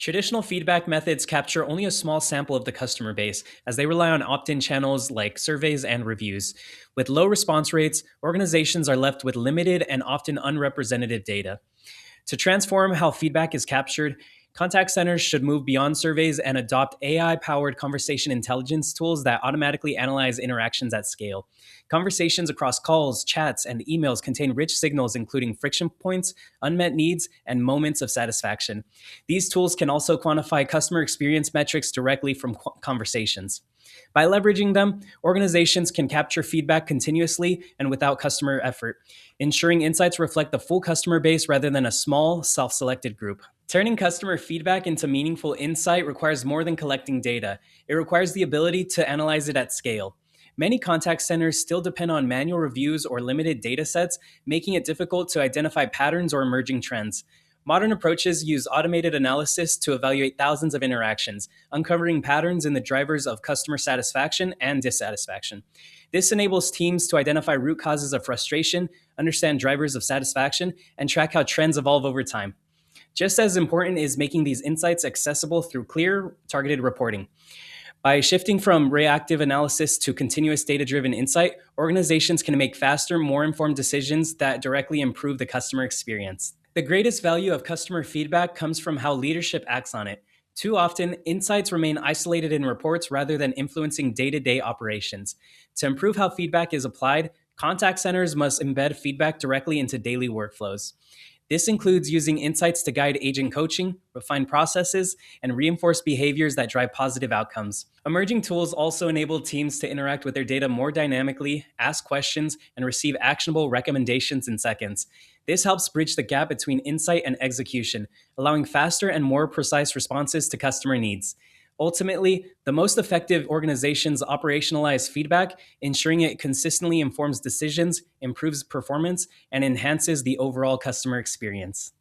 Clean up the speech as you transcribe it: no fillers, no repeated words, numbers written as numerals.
Traditional feedback methods capture only a small sample of the customer base, as they rely on opt in channels like surveys and reviews. With low response rates, organizations are left with limited and often unrepresentative data. To transform how feedback is captured, contact centers should move beyond surveys and adopt AI powered conversation intelligence tools that automatically analyze interactions at scale. Conversations across calls, chats, and emails contain rich signals, including friction points, unmet needs, and moments of satisfaction. These tools can also quantify customer experience metrics directly from conversations. By leveraging them, organizations can capture feedback continuously and without customer effort, ensuring insights reflect the full customer base rather than a small, self selected group. Turning customer feedback into meaningful insight requires more than collecting data. It requires the ability to analyze it at scale. Many contact centers still depend on manual reviews or limited data sets, making it difficult to identify patterns or emerging trends. Modern approaches use automated analysis to evaluate thousands of interactions, uncovering patterns in the drivers of customer satisfaction and dissatisfaction. This enables teams to identify root causes of frustration, understand drivers of satisfaction, and track how trends evolve over time. Just as important is making these insights accessible through clear, targeted reporting. By shifting from reactive analysis to continuous data driven insight, organizations can make faster, more informed decisions that directly improve the customer experience. The greatest value of customer feedback comes from how leadership acts on it. Too often, insights remain isolated in reports rather than influencing day to day operations. To improve how feedback is applied, contact centers must embed feedback directly into daily workflows. This includes using insights to guide agent coaching, refine processes, and reinforce behaviors that drive positive outcomes. Emerging tools also enable teams to interact with their data more dynamically, ask questions, and receive actionable recommendations in seconds. This helps bridge the gap between insight and execution, allowing faster and more precise responses to customer needs. Ultimately, the most effective organizations operationalize feedback, ensuring it consistently informs decisions, improves performance, and enhances the overall customer experience.